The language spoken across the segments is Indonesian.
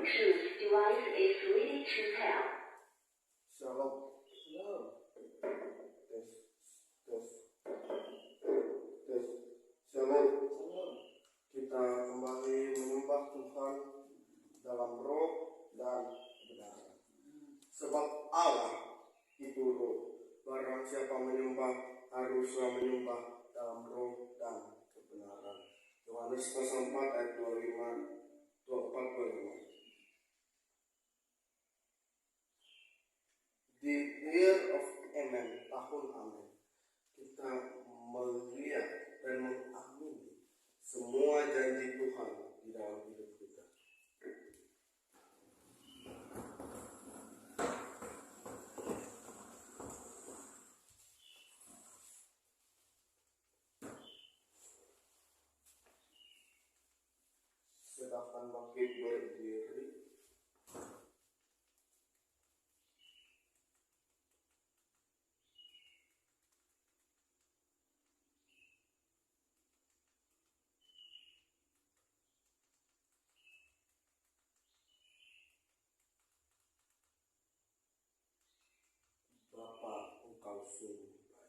Bluetooth device is ready to pair. Shalom. Shalom. Kita kembali menyembah Tuhan dalam roh dan kebenaran. Sebab Allah itu roh. Barang siapa menyembah haruslah menyembah dalam roh dan kebenaran. Yohanes pasal 4 ayat 24-25. Di year of Amen, tahun Amen, kita melihat dan mengamini semua janji Tuhan di dalam hidup kita. Silakan bangkit berdiri. Bapa, Engkau sungguh baik.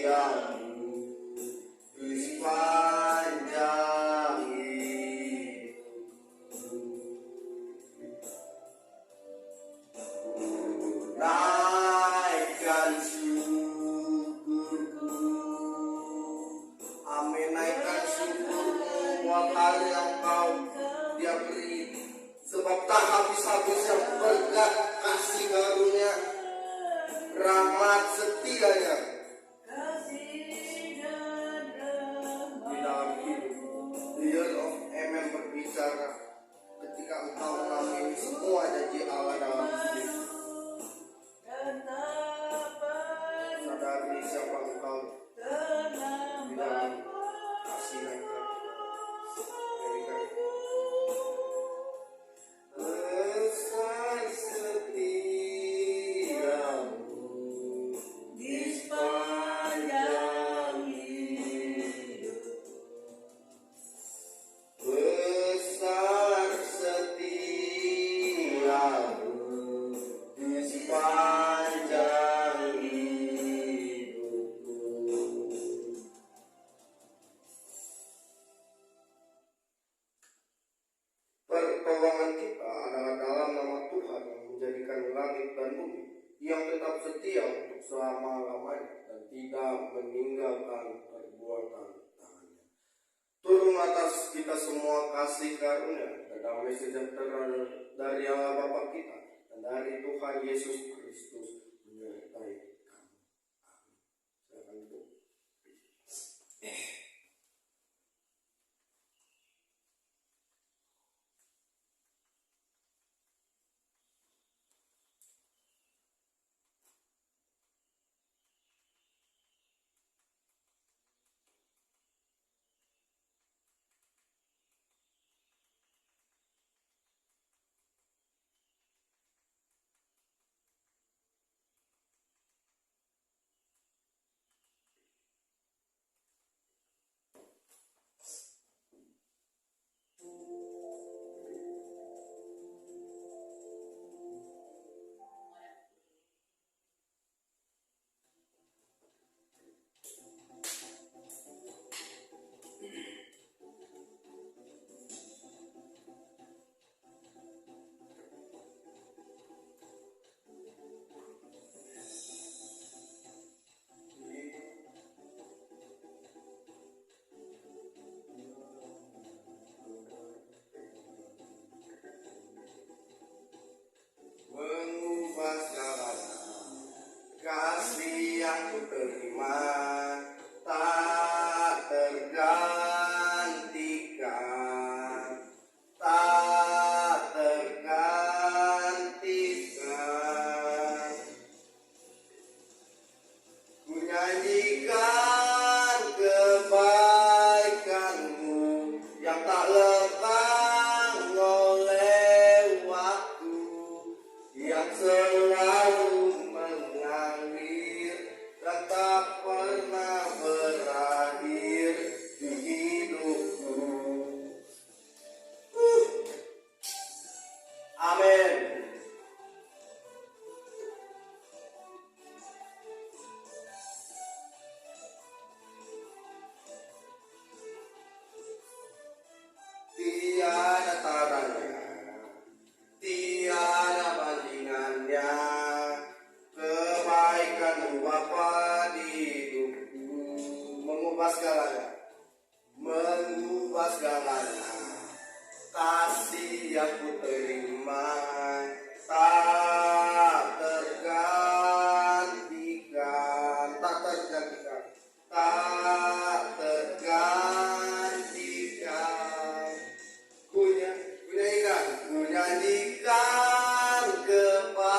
setiamu di sepanjang hidupku. Naikkan syukurku, amin, naikkan syukurmu buat hari yang kau dia beri, sebab tak habis-habisnya berkat kasih karunia, rahmat setianya di dalam hidup. The Year of Amen berbicara ketika engkau mengamini semua janji Allah dalam hidup. Sadari siapa engkau di dalam kasih dan besar setiamu di sepanjang hidup. Besar setiamu di sepanjang hidupku. Pertolongan kita adalah dalam nama Tuhan yang menjadikan langit dan bumi, yang tetap setia untuk selama-lamanya dan tidak meninggalkan perbuatan tangannya. Turun atas kita semua kasih karunia dan damai sejahtera dari Allah Bapa kita dan dari Tuhan Yesus Kristus menyertai kamu. Amin. Silakan Bu. Mengubah segalanya, kasih yang ku terima tak tergantikan, tak tergantikan. Ku nyanyikan kebaikanmu yang tak lekang oleh waktu, yang selalu mengalir dan tak pernah berakhir di hidupku. Amin. Tiada taranya, tiada bandingannya, kebaikan Bapa di hidupku. Mengubah segalanya, mengubah segalanya, kasih yang ku terima tak tergantikan, tak tergantikan, tak tergantikan. Ku nyanyikan kebaikanmu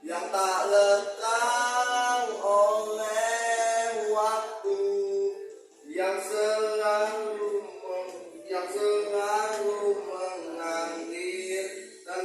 yang tak lekang oleh waktu, yang selalu mengalir dan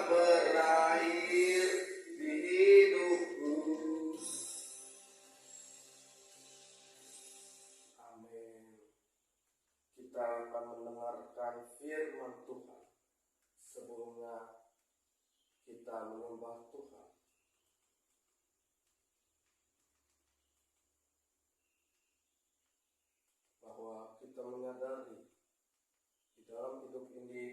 berakhir di hidupku. Amin. Kita akan mendengarkan firman Tuhan. Sebelumnya kita menyembah Tuhan. Bahwa kita menyadari di dalam hidup ini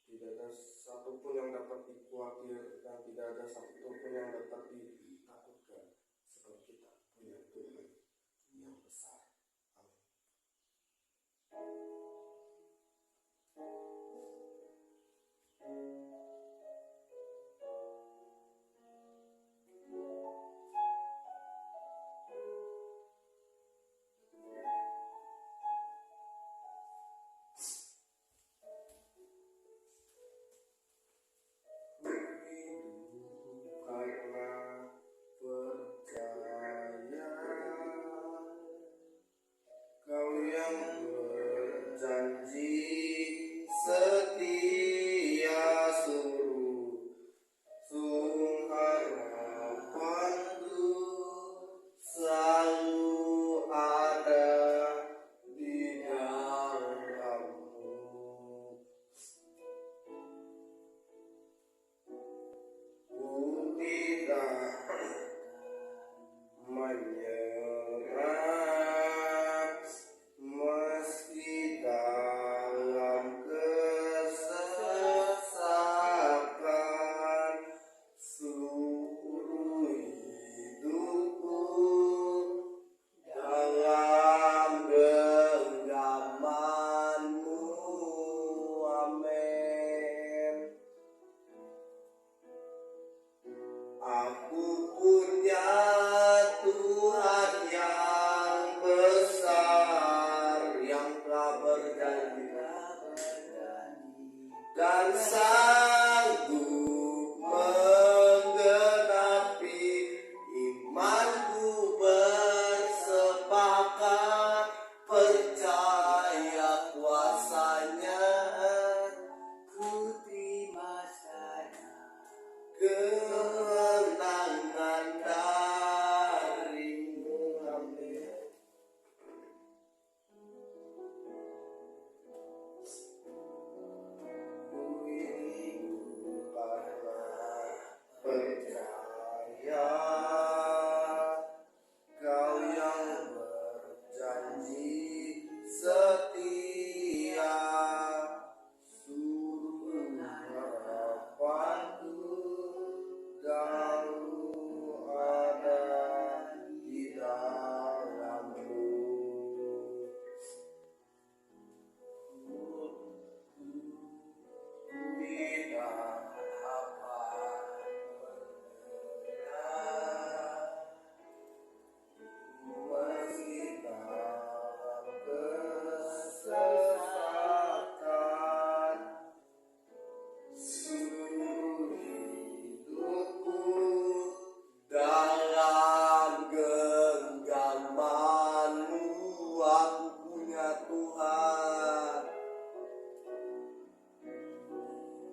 tidak ada satupun yang dapat dikhawatirkan, tidak ada satupun yang dapat ditakutkan, sebab kita punya Tuhan yang besar. Karena percaya Kau yang berjanji setia, sungguh harapanku selalu ada di dalam-Mu. Ku tidak menyerah meski dalam kesesakan, seluruh hidupku dalam genggaman-Mu. Amin. Aku punya Tuhan yang besar, yang telah berjanji dan sanggup menggenapi imanku, bersepakat percaya kuasa-Nya. Ku terima saja kemenangan dari-Mu. Amin. Ku hidup karena percaya Kau yang berjanji setia, seluruh harapanku selalu ada di dalam-Mu. Tidak dapat menyerah meski dalam kesesakan, seluruh hidupku dalam genggaman-Mu. Aku punya Tuhan.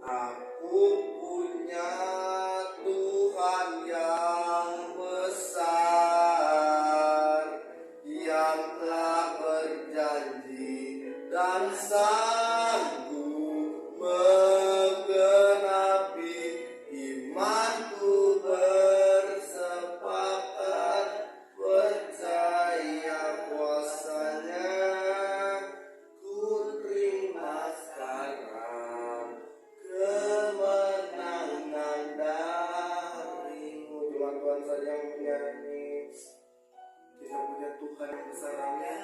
Aku punya Tuhan yang besar, yang telah berjanji dan sanggup menggenapi imanku, bersepakat percaya kuasa-Nya. Ku terima sekarang kemenangan dari-Mu. Tuhan saja yang menyanyi. Kita punya Tuhan yang besar. Amin.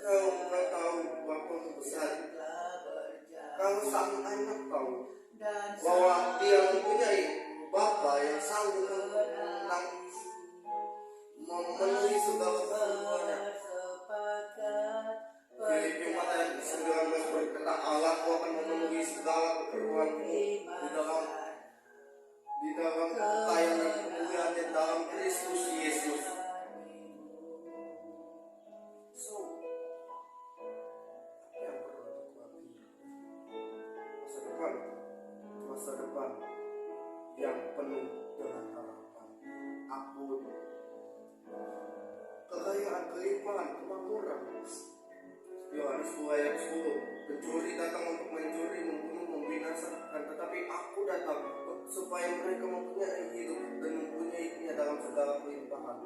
Kau nggak tahu Bapa yang besar. Kau sang anak tahu bahwa Dia mempunyai Bapa yang sanggup memenuhi segala keperluannya. Filipi 4:19 berkata, Allah akan memenuhi segala keperluanmu di dalam kekayaan dan kemuliaan-Nya dalam Kristus Yesus. So, apa yang perlu dikhawatirkan? depan, masa depan yang penuh dengan harapan. Aku kekayaan, kelimpahan, kemakmuran. Yohanes 2 ayat 10. Pencuri datang untuk mencuri, membunuh, membinasakan, tetapi aku datang supaya mereka mempunyai hidup dan mempunyainya dalam segala kelimpahan.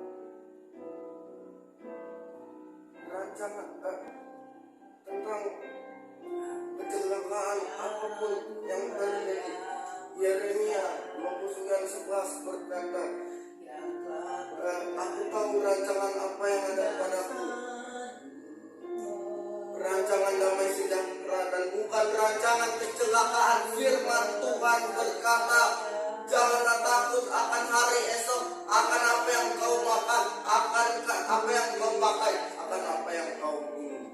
Rancangan tentang kecelakaan apapun yang terjadi, Yeremia 29:11 berkata, aku tahu rancangan apa yang ada padaku, rancangan damai sejahtera dan bukan rancangan kecelakaan. Firman Tuhan berkata, janganlah takut akan hari esok, akan apa yang kau makan, akan apa yang kau pakai, akan apa yang kau minum.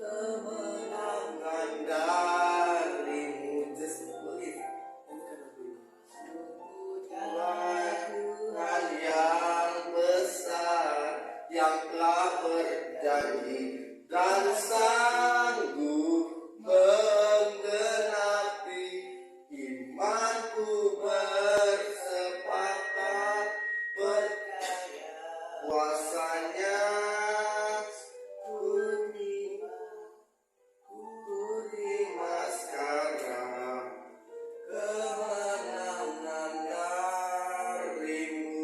Kemenangan darimu, just believe. Tuhan yang besar, yang telah berjanji dan sanggup menggenapi. Imanku bersepakat percaya kuasanya. Ku terima sekarang kemenangan darimu.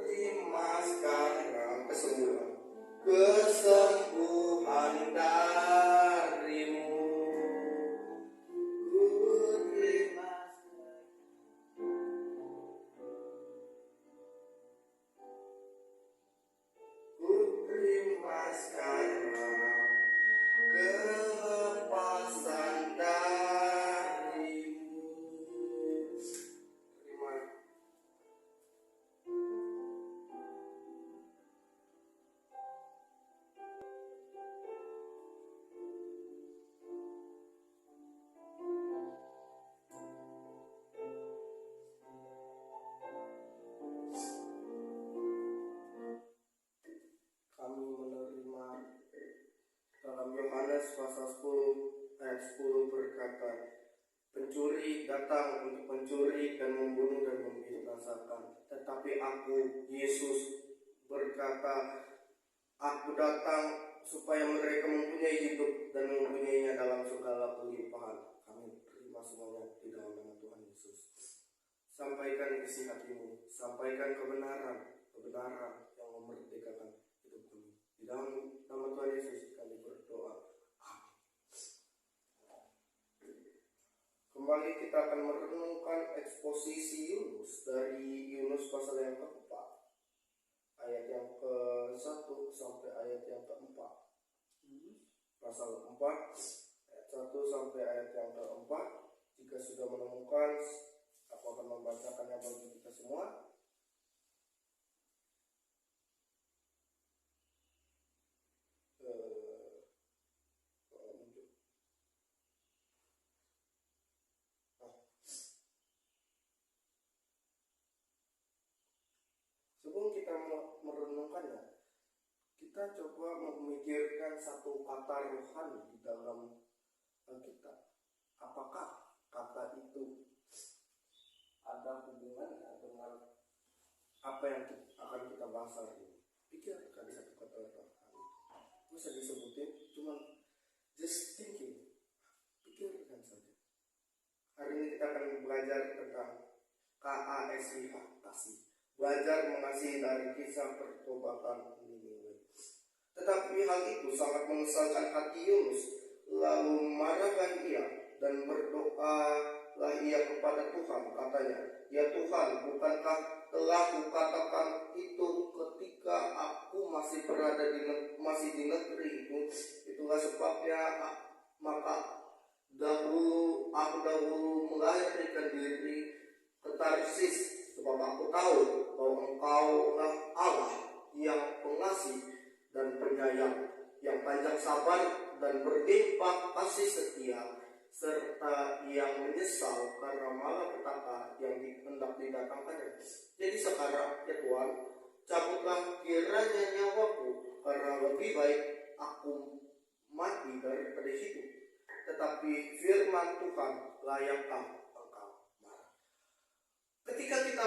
Terima sekarang kesembuhan darimu. Ku terima sekarang kelepasan darimu. Terima. Kami menerima dalam Yohanes pasal 10 ayat 10 berkata, pencuri datang untuk mencuri dan membunuh dan membinasakan, tetapi aku, Yesus, berkata, aku datang supaya mereka mempunyai hidup dan mempunyainya dalam segala kelimpahan. Kami terima semuanya di dalam nama Tuhan Yesus. Sampaikan isi hatimu, sampaikan kebenaran yang memerdekakan hidup kami. Di dalam nama Tuhan Yesus kami berdoa. Kembali kita akan merenungkan eksposisi Yunus dari Yunus pasal yang keempat, ayat yang ke-1 sampai ayat yang ke-4. Pasal 4 ayat 1 sampai ayat yang ke-4. Jika sudah menemukan, aku akan membacakannya bagi kita semua. Sebelum kita merenungkannya, kita coba memikirkan satu kata rohani di dalam Alkitab. Apakah kata itu ada hubungannya dengan apa yang akan kita bahas hari ini? Pikirkan satu kata rohani. Bisa disebutin, cuma just thinking. Pikirkan saja. Hari ini kita akan belajar tentang KASIH, kasih. Belajar mengasihi dari kisah pertobatan Niniwe. Tetapi hal itu sangat mengesalkan hati Yunus. Lalu marahlah ia dan berdoalah ia kepada Tuhan. Katanya, ya Tuhan, bukankah telah kukatakan itu ketika aku masih berada di negeri itu? Itulah sebabnya maka aku dahulu melahirkan diri ke Tarsis, sebab aku tahu bahwa Engkaulah Allah yang pengasih dan penyayang, yang panjang sabar dan berlimpah kasih setia, serta yang menyesal karena malapetaka yang hendak didatangkannya. Jadi sekarang, ya Tuhan, cabutlah kiranya nyawaku, karena lebih baik aku mati daripada hidup. Tetapi firman Tuhan, layakkah engkau marah? Ketika kita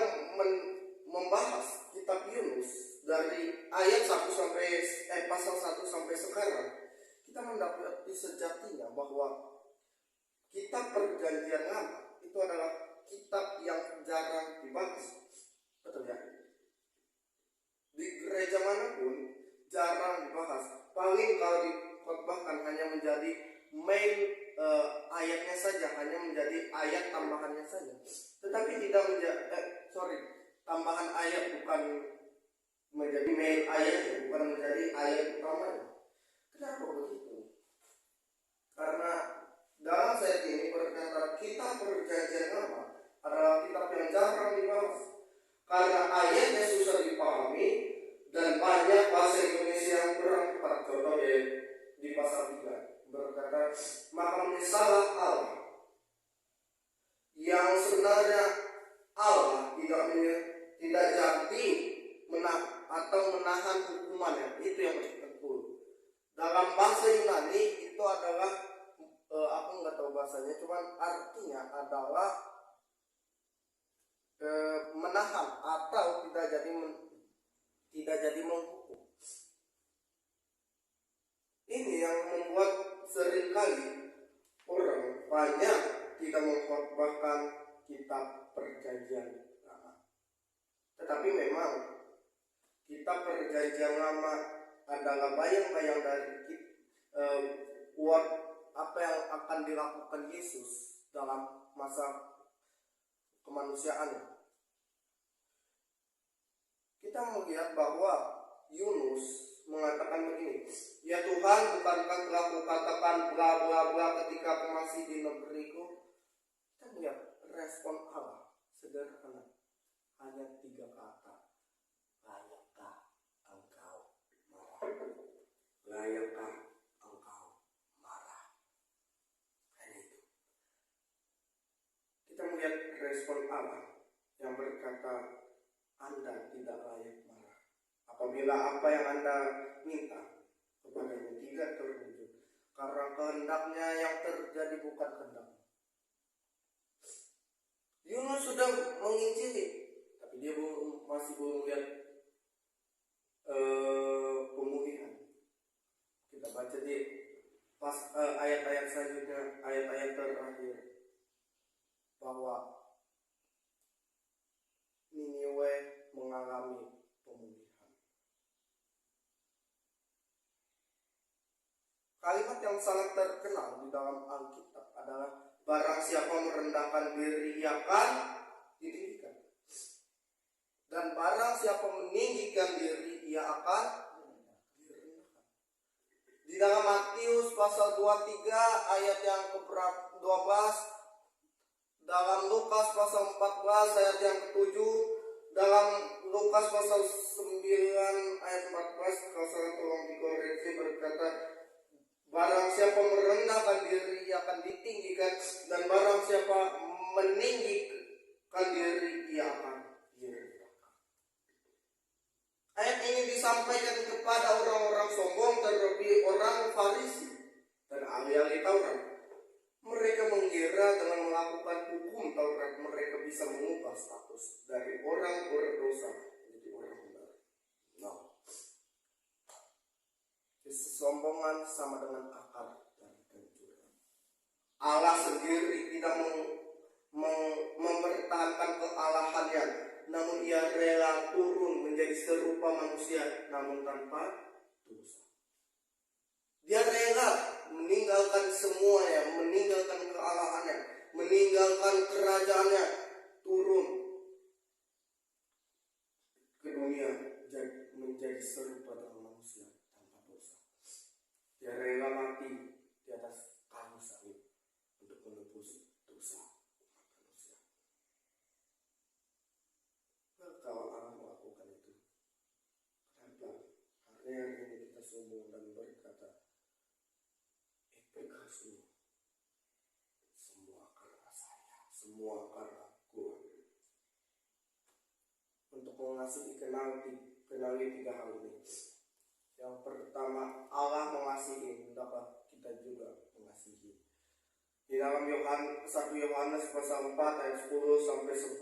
membahas kitab Yunus dari ayat 1 sampai pasal 1 sampai sekarang, kita mendapati sejatinya bahwa kitab Perjanjian Lama itu adalah kitab yang jarang dibahas. Betul ya? Di gereja manapun jarang dibahas. Paling kalau dikhotbahkan hanya menjadi main ayatnya saja, hanya menjadi ayat tambahannya saja. Tetapi tidak menjadi tambahan ayat, bukan menjadi main ayat, bukan menjadi ayat utamanya. Kenapa begitu? Karena dalam set ini berkata kitab Perjanjian Lama adalah kitab yang jarang dibahas. Karena ayatnya susah dipahami dan banyak bahasa Indonesia yang kurang tepat. Contoh di pasal 3 berkata, maka menyesalah Allah. Yang sebenarnya Allah tidak jadi menahan hukumannya. Itu yang betul. Dalam bahasa Yunani itu adalah aku nggak tahu bahasanya, cuman artinya adalah menahan atau tidak jadi menghukum. Ini yang membuat seringkali orang banyak tidak mengkhotbahkan kitab Perjanjian Lama. Tetapi memang kitab Perjanjian Lama adalah bayang-bayang dari apa yang akan dilakukan Yesus dalam masa kemanusiaannya. Kita melihat bahwa Yunus mengatakan begini, ya Tuhan, bukankah telah kukatakan bla bla bla ketika aku masih di negeriku? Kita melihat respon Allah sederhana, hanya 3 kata, layakkah engkau marah? Layakkah engkau marah? Hanya itu. Kita melihat respon Allah yang berkata, Anda tidak layak marah. Apabila apa yang Anda minta kepadanya tidak terwujud, karena kehendaknya yang terjadi bukan kehendak. Yunus sudah menginjili, tapi dia masih belum lihat pemulihan. Kita baca di ayat-ayat selanjutnya, ayat-ayat terakhir, bahwa Niniwe mengalami pemulihan. Kalimat yang sangat terkenal di dalam Alkitab adalah barang siapa merendahkan diri ia akan ditinggikan, dan barang siapa meninggikan diri ia akan direndahkan. Di dalam Matius pasal 23 ayat yang ke-12, dalam Lukas pasal 14 ayat yang ke-7, dalam Lukas pasal 9 ayat 14, kalau salah tolong dikoreksi, berkata, barang siapa merendahkan diri ia akan ditinggikan, dan barang siapa meninggikan diri ia akan direndahkan. Ayat ini disampaikan kepada orang-orang sombong, terlebih orang Farisi dan ahli-ahli Taurat. Mereka mengira dengan melakukan hukum Taurat mereka bisa mengubah status dari orang berdosa menjadi orang benar. Kesombongan sama dengan akar dari kehancuran. Allah sendiri tidak mempertahankan kealahannya, namun ia rela turun menjadi serupa manusia namun tanpa dosa. Dia rela meninggalkan semuanya, meninggalkan kealahannya, meninggalkan kerajaannya, turun ke dunia menjadi serupa dengan manusia tanpa dosa. Dia rela mati di atas kayu salib untuk menebus dosa umat manusia. Kalau Allah melakukan itu, kenapa hari ini kita sombong dan berkata, semua karena saya, semua karena gue. Untuk mengasihi kenali 3 hal ini. Yang pertama, Allah hendaklah kita juga mengasihi. Di dalam 1 Yohanes pasal 4 ayat 10 sampai 11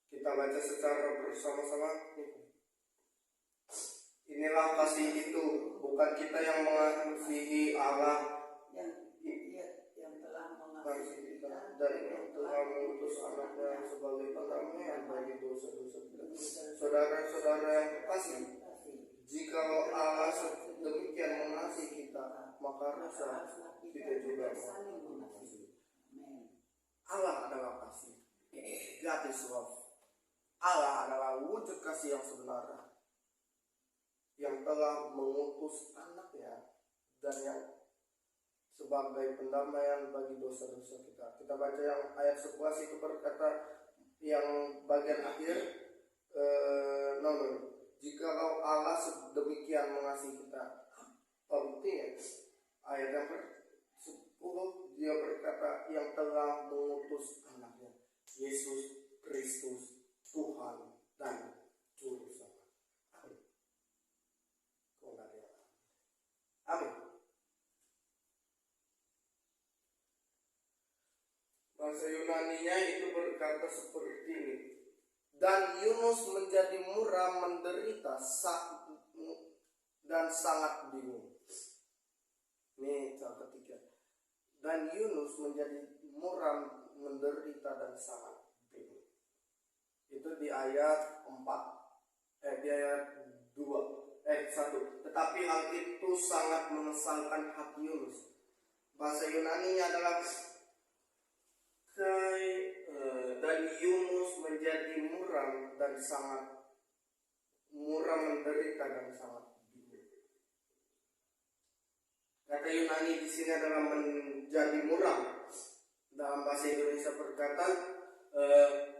kita baca secara bersama-sama. Inilah kasih itu, bukan kita yang mengasihi Allah yang telah mengasihi kita dan yang telah mengutus anaknya sebagai pendamaian bagi dosa-dosa kita. Saudara-saudara yang terkasih, jikalau Allah demikian mengasihi kita, maka haruslah kita juga mengasihi. Allah adalah kasih. God is love. Allah adalah wujud kasih yang sebenarnya, yang telah mengutus anaknya dan yang sebagai pendamaian bagi dosa-dosa kita. Kita baca yang ayat 11 itu berkata, yang bagian akhir, jikalau Allah sedemikian mengasihi kita. Buktinya ayat yang 10 dia berkata yang telah mengutus anaknya, Yesus Kristus, Tuhan dan Juru Selamat. Amin. Amin. Bahasa Yunaninya itu berkata seperti ini. Dan Yunus menjadi muram menderita dan sangat bingung. Ini contoh ketiga. Dan Yunus menjadi muram menderita dan sangat bingung. Itu di ayat 4. Di ayat 1. Tetapi hal itu sangat mengesalkan hati Yunus. Bahasa Yunaninya adalah dan Yunus menjadi muram dan sangat menderita dan sangat bingung. Kata Yunani di sini adalah menjadi muram. Dalam bahasa Indonesia berkata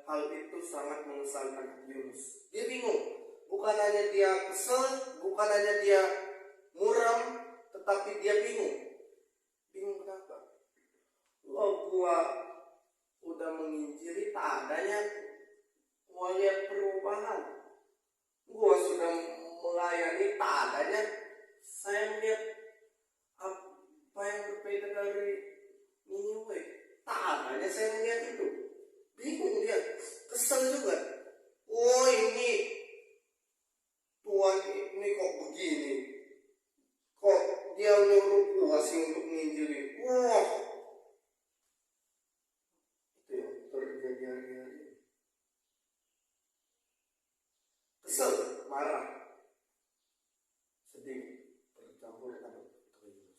hal itu sangat mengesalkan Yunus. Dia bingung. Bukan hanya dia kesel, bukan hanya dia muram, tetapi dia bingung. Bingung kenapa? Gua udah menginjili, tak adanya gua lihat perubahan. Gua sudah melayani, tak adanya saya melihat apa yang berbeda dari Niniwe. Tak adanya saya melihat itu. Bingung dia, kesel juga. Oh ini Tuhan ini kok begini? Kok dia nyuruh gua sih untuk menginjili? Wah, itu yang terjadi hari-hari. Kesel, marah, sedih, bercampur aduk terus.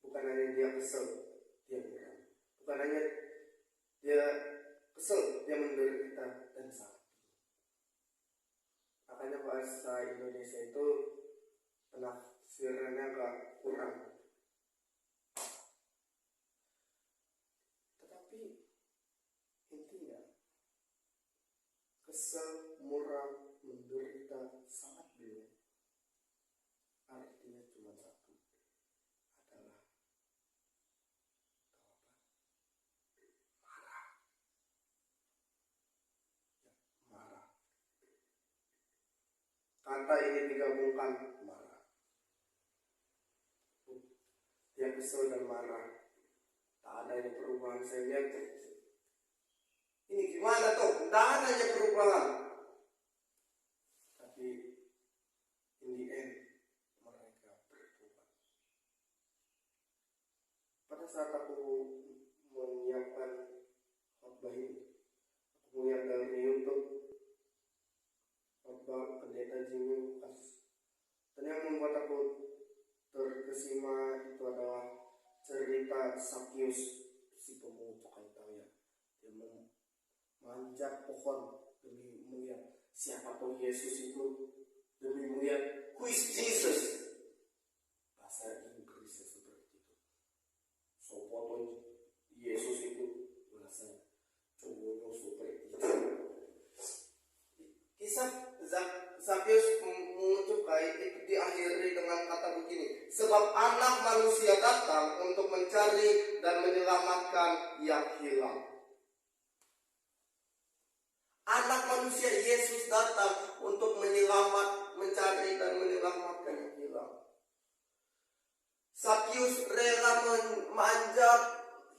Bukan hanya dia kesel, dia marah. Bukan hanya dia kesel, dia menderita dan sakit. Makanya bahasa Indonesia itu penafsirannya agak kurang. Tetapi intinya kesel, muram, menderita, sangat bingung. Artinya cuma satu, adalah marah. Kata ini digabungkan, marah. Dia kesel dan marah. Tak ada yang perubahan. Saya lihat ini gimana toh? Tak adanya perubahan. Tapi in the end mereka berubah. Pada saat aku menyiapkan khotbah ini, aku melihat dari YouTube khotbah pendeta Jimmy Lucas. Dan yang membuat aku terkesima itu adalah cerita Sakyus, si pemungut cukai tauya. Dia memanjat pohon demi melihat siapa tuh Yesus itu, demi melihat who is Jesus. Bahasa Inggrisnya seperti itu. So foto Yesus itu bahasa cowoknya seperti itu. Kisah Sakyus pemungut cukai itu diakhiri dengan kata begini, sebab anak manusia datang untuk mencari dan menyelamatkan yang hilang. Anak manusia Yesus datang untuk menyelamat, mencari Sakyus rela memanjat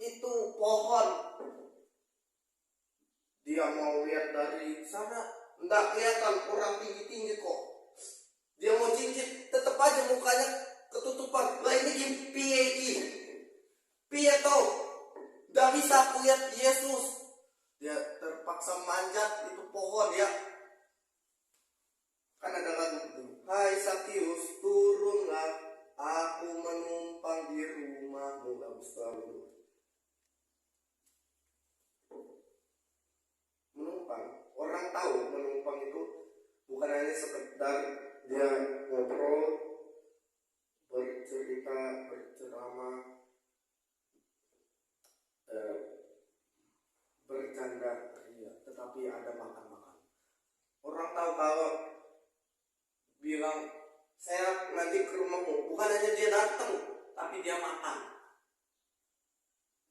itu pohon. Dia mau lihat dari sana, enggak kelihatan orang tinggi-tinggi kok. Dia mau cincin, tetap aja mukanya ketutupan. Lah ini piye toh? Enggak bisa aku lihat Yesus. Dia terpaksa manjat itu pohon ya. Kan ada lagu itu. Hai Sakyus, turunlah, aku menumpang di rumahmu. Lagu selalu menumpang. Orang tahu menumpang itu bukan hanya sekedar dia ngobrol, bercerita, berceramah, bercanda, ya, tetapi ada makan-makan. Orang tahu kalau bilang saya nanti ke rumahmu, bukan hanya dia datang, tapi dia makan.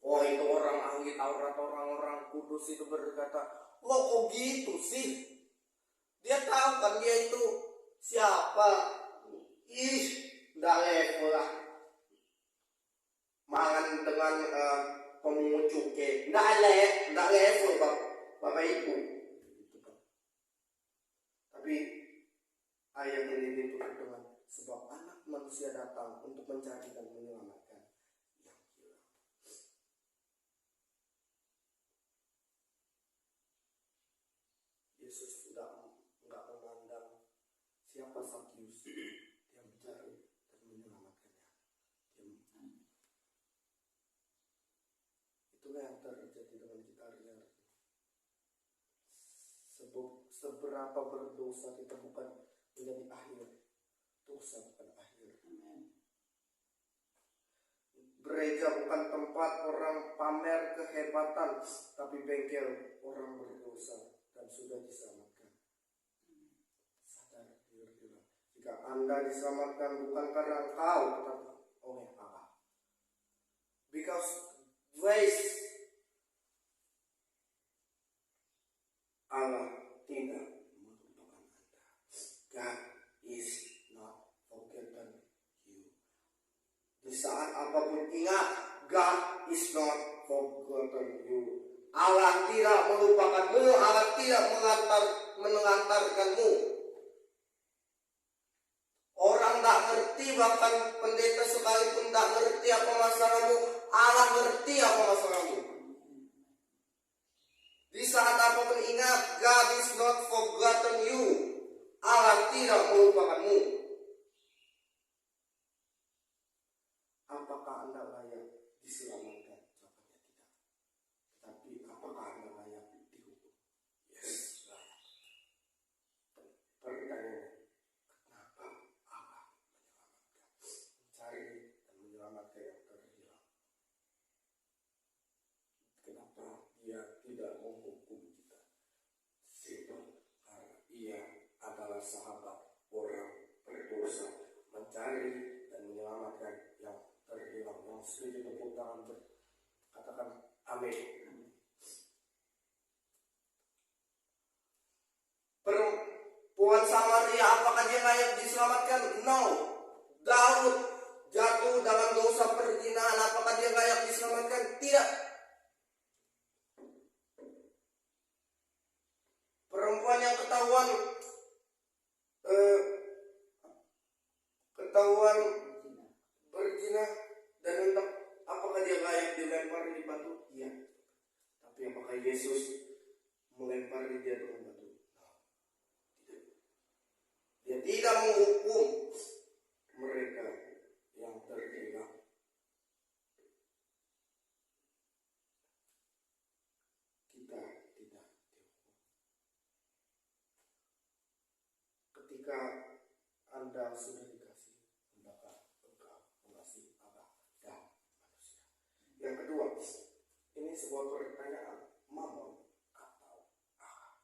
Oh itu orang ahli Taurat, orang-orang kudus itu berkata, lo kok gitu sih? Dia tahu kan dia itu siapa? Ih, nggak level lah. Mangan dengan pemungut cukai, nggak level bapak ibu. Tapi ayat ini ditutup dengan sebab anak manusia datang untuk mencari dan menyelamatkan yang hilang. Yesus nggak memandang siapa Sakyus, dia mencari dan menyelamatkannya. Itulah yang terjadi dengan kita hari ini. Seberapa berdosa kita bukan menjadi akhir, dosa bukan akhir. Gereja bukan tempat orang pamer kehebatan, tapi bengkel orang berdosa dan sudah diselamatkan. Sadar diri. Jika Anda diselamatkan bukan karena engkau, tetapi oleh Allah. Because grace, Allah tidak melupakan Anda. God is not forgotten you. Di saat apapun ingat, God is not forgotten you. Allah tidak melupakanmu, Allah tidak menelantarkanmu. Orang tak ngerti, bahkan pendeta sekalipun tak ngerti apa masalahmu, Allah ngerti apa masalahmu. Di saat apapun ingat, God is not forgotten you. Allah tidak melupakanmu. Apakah Anda layak diselamatkan? Jawabannya tidak. Tapi apakah Anda layak dihukum? Yes, layak. Pertanyaannya, kenapa Allah menyelamatkan? Mencari dan menyelamatkan yang terhilang. Kenapa Dia tidak menghukum kita? Simpel, karena Ia adalah sahabat orang berdosa, mencari dan menyelamatkan yang terhilang. Yang setuju tepuk tangan, katakan amin. Perempuan Samaria, apakah dia layak diselamatkan? No. Daud jatuh dalam dosa perzinahan, apakah dia layak diselamatkan? Tidak. Perempuan yang ketahuan berzina dan hendak, apakah dia layak dilempar di batu? Iya. Tapi apakah Yesus melempari dia dengan batu? Tidak. Dia tidak menghukum mereka yang terhilang. Kita tidak dihukum. Ketika Anda sudah dikasih, hendaklah engkau mengasihi Allah dan manusia. Yang kedua, ini sebuah pertanyaan, Mammon atau Allah?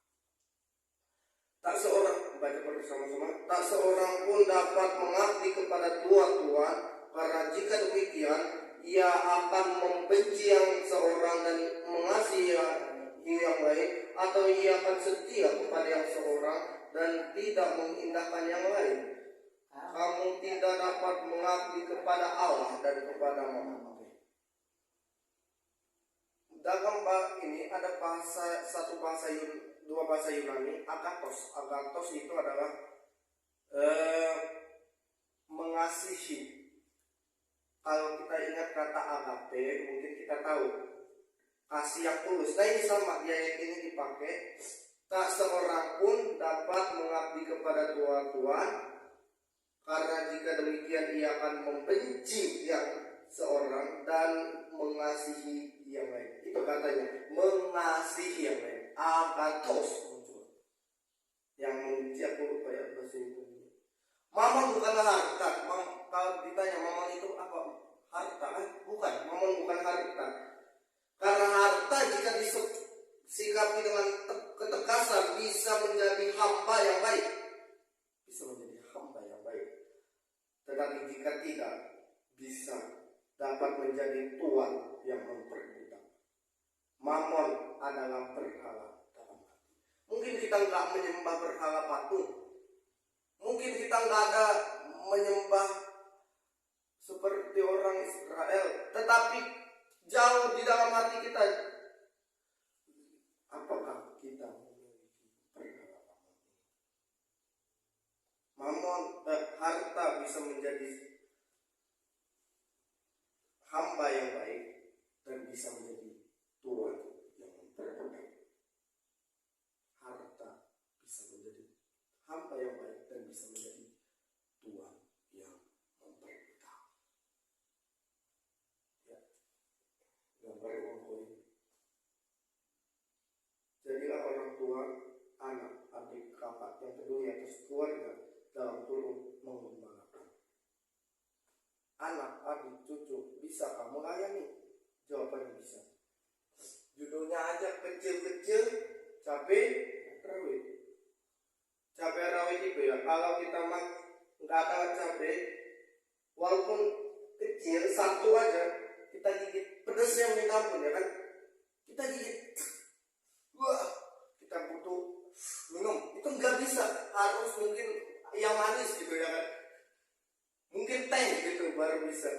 Tak seorang, baca bersama-sama, tak seorang pun dapat mengabdi kepada dua tuan, karena jika demikian, ia akan membenci yang seorang dan mengasihi yang lain, atau ia akan setia kepada yang seorang dan tidak mengindahkan yang lain. kamu tidak dapat mengabdi kepada Allah dan kepada Mammon. Dalam ini ada dua bahasa Yunani, agathos. Agathos itu adalah mengasihi. Kalau kita ingat kata agape, mungkin kita tahu kasih yang tulus. Nah ini sama, di ayat ini dipakai, tak seorang pun dapat mengabdi kepada Tuhan, karena jika demikian ia akan membenci yang seorang dan mengasihi yang lain. Itu katanya, mengasihi yang lain. Agathos muncul. Yang membenci aku lupa ya bahasa Indonesia. Mammon bukanlah harta. Kalau ditanya Mammon itu apa? Harta kan? Bukan. Mammon bukan harta. Karena harta jika disikapi dengan ketekasan bisa menjadi hamba yang baik. Bisa menjadi hamba yang baik. Tetapi jika tidak, bisa dapat menjadi tuan yang memperbudak. Mammon adalah berhala dalam hati. Mungkin kita nggak menyembah berhala patung. Mungkin kita nggak ada menyembah seperti orang Israel. Tetapi jauh di dalam hati kita, apakah kita memiliki berhala Mammon? Harta bisa menjadi hamba yang baik dan bisa menjadi tuan yang memperbudak. Harta bisa menjadi hamba yang baik dan bisa menjadi tuan yang memperbudak. Ya, gambar ini. Jadilah orang tua, anak, adik, kakak yang peduli atas keluarga dalam turun mengembangkan. Anak, adik, cucu, bisakah melayani? Jawabannya bisa. Judulnya aja kecil-kecil, cabai rawit. Cabai rawit itu ya, kalau kita nggak ada cabai, walaupun kecil, satu aja, kita gigit, pedesnya minta ampun ya kan? Kita gigit, wah, kita butuh minum. Itu nggak bisa, harus mungkin yang manis gitu ya kan? Mungkin teh gitu baru bisa.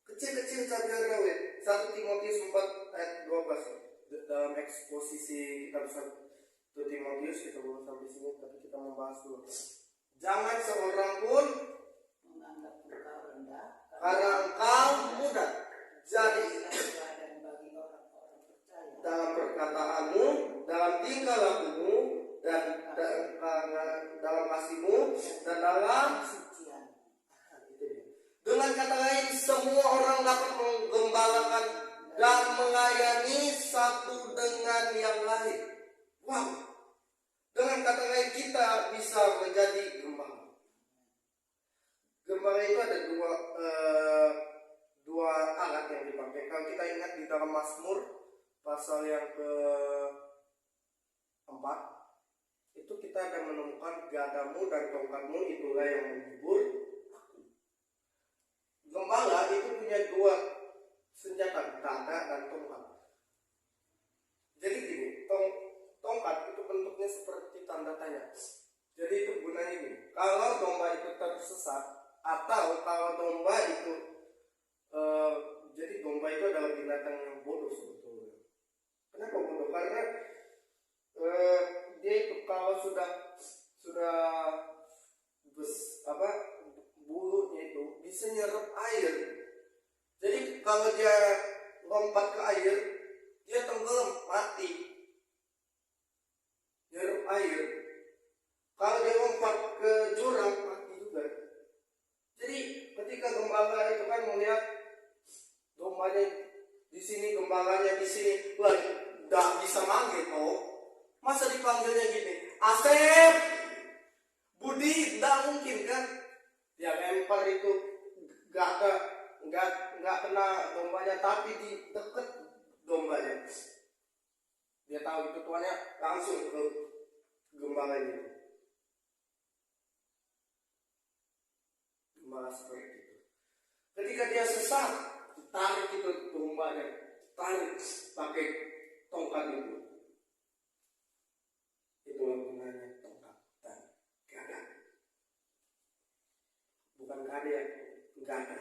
Kecil-kecil cabai rawit. 1 Timotius 4 ayat 12. Dalam eksposisi kitab 1 Timotius kita belum sampai sini, tapi kita membahas dulu. Jangan seorang pun menganggap engkau rendah karena engkau muda. Jadi dalam perkataanmu, dalam tingkah lakumu, dan dalam kasihmu, dan dalam sucian. dengan kata lain, semua orang dapat menggembalakan dan melayani satu dengan yang lain. Wow. Dengan kata lain, kita bisa menjadi gembala. Gembala itu ada dua alat yang dipakai. Kalau kita ingat di dalam Mazmur pasal yang ke-4, itu kita ada menemukan gadamu dan tongkatmu itulah yang menghibur aku. Gembala itu punya dua senjata, gada dan tongkat. Jadi gini, tongkat itu bentuknya seperti tanda tanya. Jadi itu gunanya gini, kalau domba itu tersesat atau kalau domba itu jadi domba itu adalah binatang yang bodoh sebetulnya. Kenapa bodoh? Karena dia itu kalau sudah bulunya itu bisa nyerap air. Jadi kalau dia lompat ke air, dia tenggelam, mati. Nyerap air. Kalau dia lompat ke jurang, mati juga. Jadi ketika gembala itu kan melihat dombanya di sini, gembalanya di sini, wah, nggak bisa manggil kok. Masa dipanggilnya gini, Asep, Budi, nggak mungkin kan? Dia lempar itu nggak kena dombanya, tapi di deket dombanya. Dia tahu itu tuannya, langsung ke gembalanya. Gembala seperti itu. Ketika dia sesat, ditarik itu dombanya, tarik pakai tongkat itu. Itulah gunanya tongkat dan gada. nggak ada.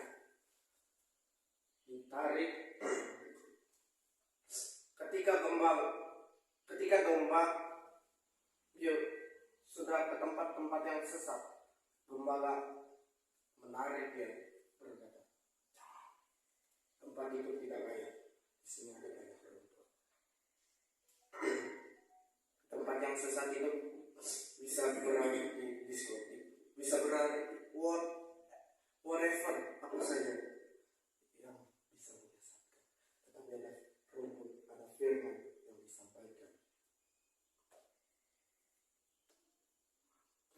Ditarik. Ketika domba dia sudah ke tempat-tempat yang sesat, gembala menarik dia berkata, tempat itu tidak layak, di sini ada banyak rumput. Tempat yang sesat itu bisa berarti di diskotik, bisa berarti whatever, apa saja yang bisa menyesatkan. Tetapi ada rumput, ada firman yang disampaikan.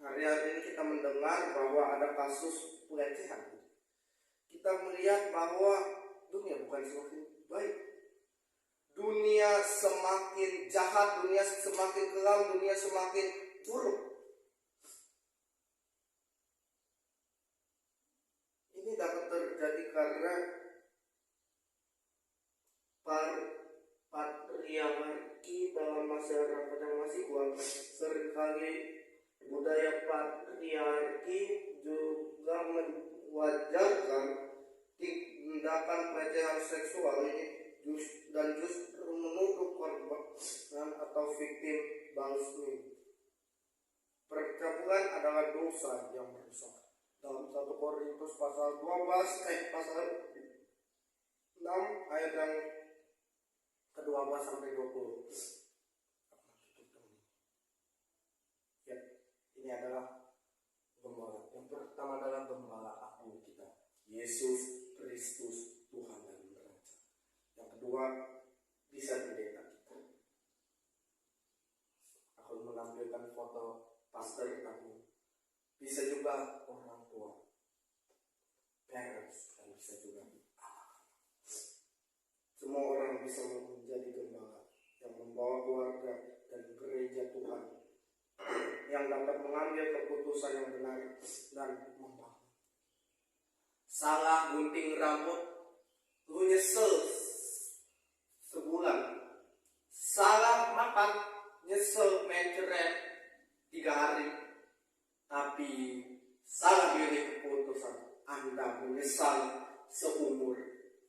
Hari-hari ini kita mendengar bahwa ada kasus pelecehan. Kita melihat bahwa dunia bukan semakin baik. Dunia semakin jahat, dunia semakin kelam, dunia semakin buruk. Ini dapat terjadi karena patriarki dalam masyarakat yang masih kuat. Seringkali budaya patriarki juga mewajarkan tindakan pelecehan seksual ini dan justru menuduh korban atau viktim balsmi. Percabulan adalah dosa yang merusak. Dalam 1 Korintus pasal 6 ayat yang ke-12 sampai 20. Ya, ini adalah gembala. Yang pertama adalah gembala aku kita, Yesus Kristus Tuhan dan Raja. Yang kedua, bisa pendeta kita. Aku menampilkan foto pastor aku. Bisa juga orang tua, parents, dan bisa juga anak. Semua orang bisa menjadi gembala yang membawa keluarga dan gereja Tuhan, yang dapat mengambil keputusan yang benar dan membangun. Salah gunting rambut, lu nyesel sebulan. Salah makan, nyesel mencret 3 hari. Tapi salah pilih keputusan, Anda menyesal seumur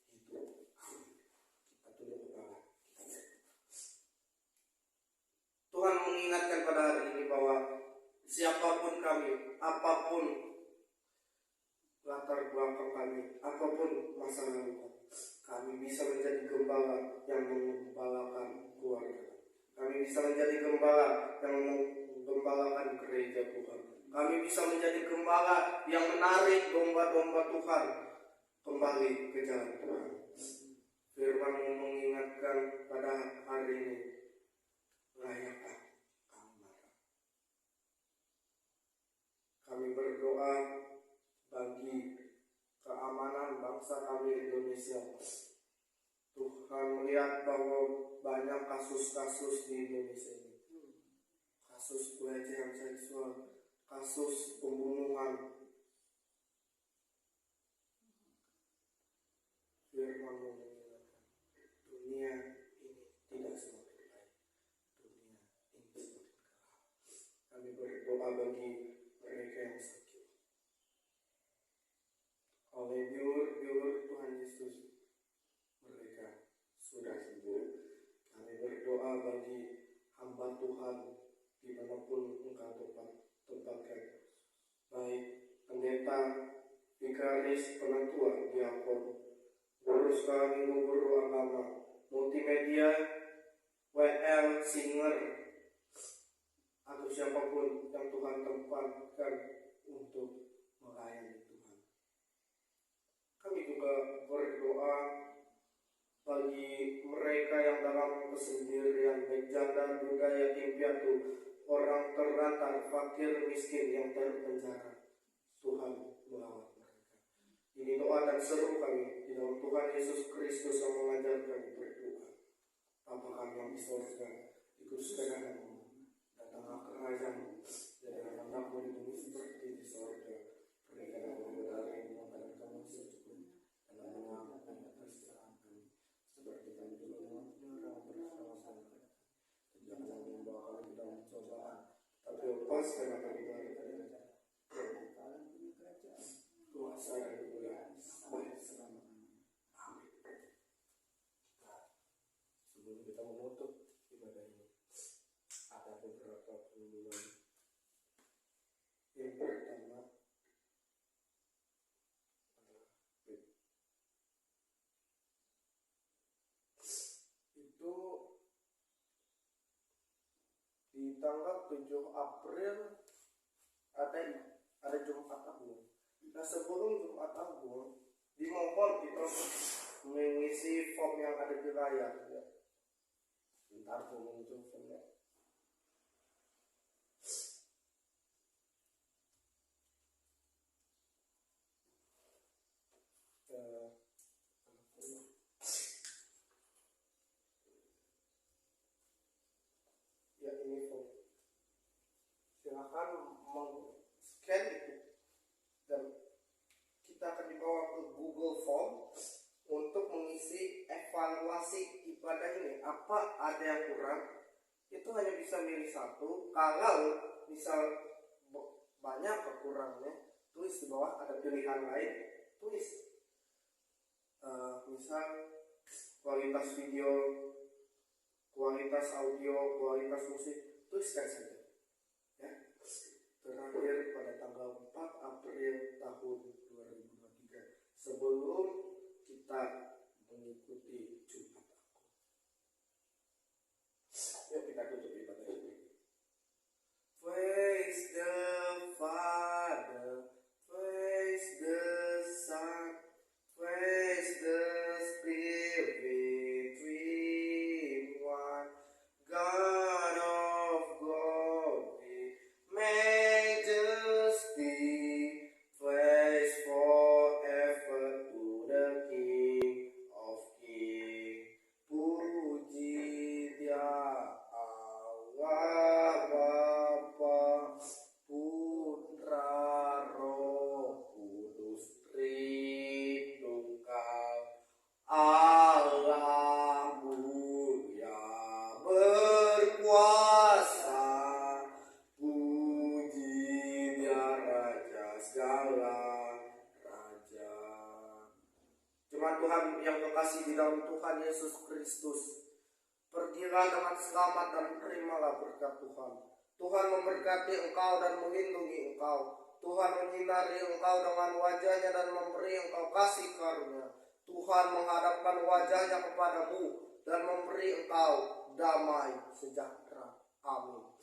hidup. Kita tunduk kepala. Tuhan mengingatkan pada hari ini bahwa siapapun kami, apapun latar belakang kami, apapun masa lalu kami bisa menjadi gembala yang menggembalakan keluarga. Kami bisa menjadi gembala yang menggembalakan gereja Tuhan. Kami bisa menjadi gembala yang menarik domba-domba Tuhan kembali ke jalan Tuhan. Firman-Mu mengingatkan pada hari ini, layakkah Kamu marah? Kami berdoa bagi keamanan bangsa kami Indonesia. Tuhan melihat bahwa banyak kasus-kasus di Indonesia ini. Kasus pelecehan seksual, kasus pembunuhan. Firman mengingatkan, dunia ini tidak semakin baik. Dunia ini semakin kelam. Kami berdoa bagi mereka yang sakit. Oleh biur Tuhan Yesus, mereka sudah sembuh. Kami berdoa bagi hamba Tuhan dimanapun Engkau tempatkan, baik pendeta, vikaris, penatua, diakon, guru sekolah minggu, guru agama, multimedia, WL, singer, atau siapapun yang Tuhan tempatkan untuk melayani Tuhan. Kami juga berdoa bagi mereka yang dalam kesendirian, baik janda, duda, yatim piatu, orang terlantar, fakir, miskin yang terpenjara. Tuhan melawat mereka. Ini doa dan seru kami di dalam Tuhan Yesus Kristus yang mengajarkan berdoa. Bapa kami yang di surga, dikuduskan namamu, datanglah kerajaan-Mu, jadilah kehendak-Mu di bumi seperti di surga. Berikanlah kami hari ini makanan kami secukupnya, dan mengampuni atas kesalahan kami, seperti kami juga mengampuni orang yang bersalah sama kami. Dan janganlah membawa kami ke dalam cobaan, tapi lepaskanlah kami dari jahat. Karena Kalian punya kerajaan, kuasa dan kemuliaan di tanggal 7 April ada Jumat Agung. Nah, sebelum Jumat Agung dimohon kita mengisi form yang ada di layar ya. Bentar aku muncul formnya. Ya, ini form. Silakan scan itu dan kita akan dibawa ke Google Form untuk mengisi evaluasi ibadah ini. Apa ada yang kurang? Itu hanya bisa milih satu. Kalau misal banyak kekurangannya, tulis di bawah. Ada pilihan lain, tulis. Misal kualitas video, kualitas audio, kualitas musik, tuliskan saja. Ya. Terakhir pada tanggal 4 April tahun 2023 sebelum kita mengikuti Jumat Agung. Yuk kita tutup ibadah ini. Praise the Father, praise the Son, praise the Spirit, three in one, God of glory, majesty, praise forever to the King of Kings. Puji Dia Allah Bapa, Putra, Roh Kudus, Tritunggal, Allah mulia berkuasa. Puji Dia Raja segala raja. Jemaat Tuhan yang kekasih di dalam Tuhan Yesus Kristus, pergilah dengan selamat dan terimalah berkat Tuhan. Tuhan memberkati engkau dan melindungi engkau. Tuhan menyinari engkau dengan wajahnya dan memberi engkau kasih karunia. Tuhan menghadapkan wajahnya kepadamu dan memberi engkau damai sejahtera. Amin.